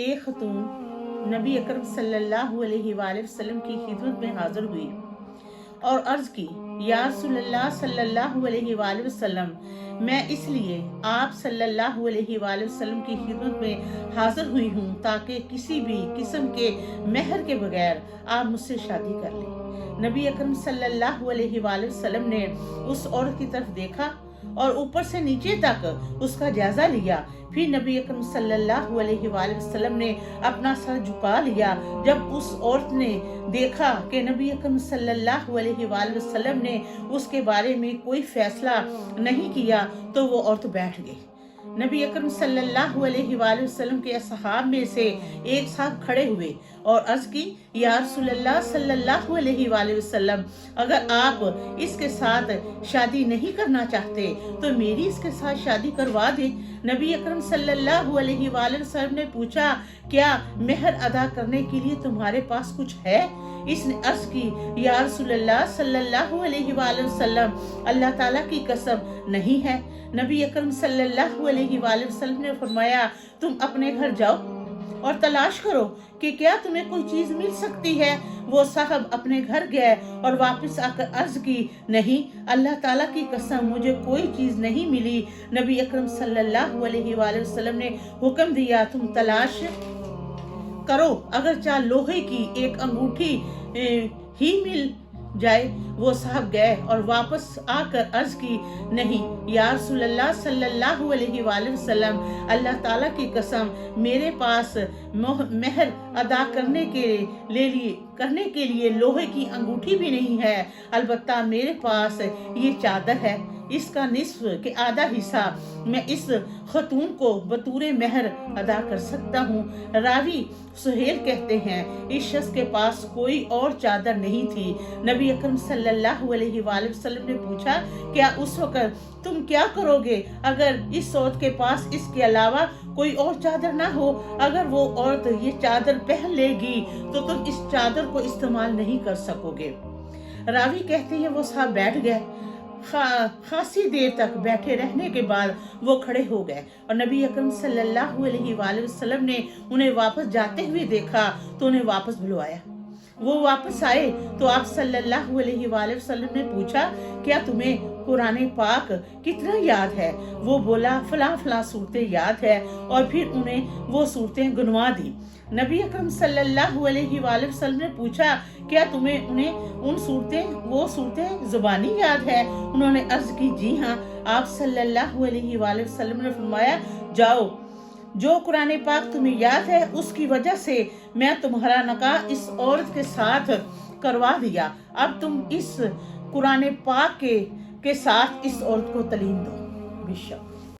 ایک خاتون نبی اکرم صلی اللہ علیہ وآلہ وسلم کی خدمت میں حاضر ہوئی اور عرض کی، یا رسول اللہ صلی اللہ علیہ وآلہ وسلم، میں اس لیے آپ صلی اللہ علیہ وآلہ وسلم کی خدمت میں حاضر ہوئی ہوں تاکہ کسی بھی قسم کے مہر کے بغیر آپ مجھ سے شادی کر لیں۔ نبی اکرم صلی اللہ علیہ وآلہ وسلم نے اس عورت کی طرف دیکھا اور اوپر سے نیچے تک اس کا جائزہ لیا۔ پھر نبی اکرم صلی اللہ علیہ وآلہ وسلم نے اپنا سر جھکا لیا۔ جب اس عورت نے دیکھا کہ نبی اکرم صلی اللہ علیہ وآلہ وسلم نے اس کے بارے میں کوئی فیصلہ نہیں کیا تو وہ عورت بیٹھ گئی۔ نبی اکرم صلی اللہ علیہ وآلہ وسلم کے اصحاب میں سے ایک صاحب کھڑے ہوئے اور عرض کی، یا رسول اللہ صلی اللہ علیہ وآلہ وسلم، اگر آپ اس کے ساتھ شادی نہیں کرنا چاہتے تو میری اس کے ساتھ شادی کروا دیں۔ نبی اکرم صلی اللہ علیہ وآلہ وسلم نے پوچھا، کیا مہر ادا کرنے کے لیے تمہارے پاس کچھ ہے؟ اس نے عرض کی، یا رسول اللہ صلی اللہ علیہ وآلہ وسلم، اللہ تعالیٰ کی قسم نہیں ہے۔ نبی اکرم صلی اللہ علیہ وآلہ وسلم نے فرمایا، تم اپنے گھر جاؤ اور تلاش کرو کہ کیا تمہیں کوئی چیز مل سکتی ہے۔ وہ صاحب اپنے گھر گئے اور واپس آ کر عرض کی، نہیں، اللہ تعالیٰ کی قسم مجھے کوئی چیز نہیں ملی۔ نبی اکرم صلی اللہ علیہ وآلہ وسلم نے حکم دیا، تم تلاش کرو، اگر چاہ لوہے کی ایک انگوٹھی ہی مل جائے۔ وہ صاحب گئے اور واپس آ کر عرض کی، نہیں یا رسول اللہ صلی اللہ علیہ وآلہ وسلم، اللہ تعالیٰ کی قسم میرے پاس مہر ادا کرنے کے لیے لوہے کی انگوٹھی بھی نہیں ہے، البتہ میرے پاس یہ چادر ہے، اس کا نصف کے آدھا حصہ میں اس خاتون کو بطور مہر ادا کر سکتا ہوں۔ راوی سہیل کہتے ہیں، اس شخص کے پاس کوئی اور چادر نہیں تھی۔ نبی اکرم صلی اللہ علیہ وآلہ وسلم نے پوچھا، کیا اس وقت تم کیا کرو گے اگر اس عورت کے پاس اس کے علاوہ کوئی اور چادر نہ ہو؟ اگر وہ عورت یہ چادر پہن لے گی تو تم اس چادر کو استعمال نہیں کر سکو گے۔ راوی کہتے ہیں، وہ صاحب بیٹھ گئے۔ خاصی دیر تک بیٹھے رہنے کے بعد وہ کھڑے ہو گئے اور نبی اکرم صلی اللہ علیہ وآلہ وسلم نے انہیں واپس جاتے ہوئے دیکھا تو انہیں واپس بلوایا۔ وہ واپس آئے تو آپ صلی اللہ علیہ وآلہ وسلم نے پوچھا، کیا تمہیں قرآن پاک کتنا یاد ہے؟ وہ بولا، فلاں فلاں صورتیں یاد ہے، اور پھر انہیں وہ صورتیں گنوا دی۔ نبی اکرم صلی اللہ علیہ وآلہ وسلم نے پوچھا، کیا تمہیں وہ صورتیں زبانی یاد ہے؟ انہوں نے عرض کی، جی ہاں۔ آپ صلی اللہ علیہ وآلہ وسلم نے فرمایا، جاؤ، جو قرآن پاک تمہیں یاد ہے اس کی وجہ سے میں تمہارا نکاح اس عورت کے ساتھ کروا دیا۔ اب تم اس قرآن پاک کے ساتھ اس عورت کو تعلیم دو۔ بے شک۔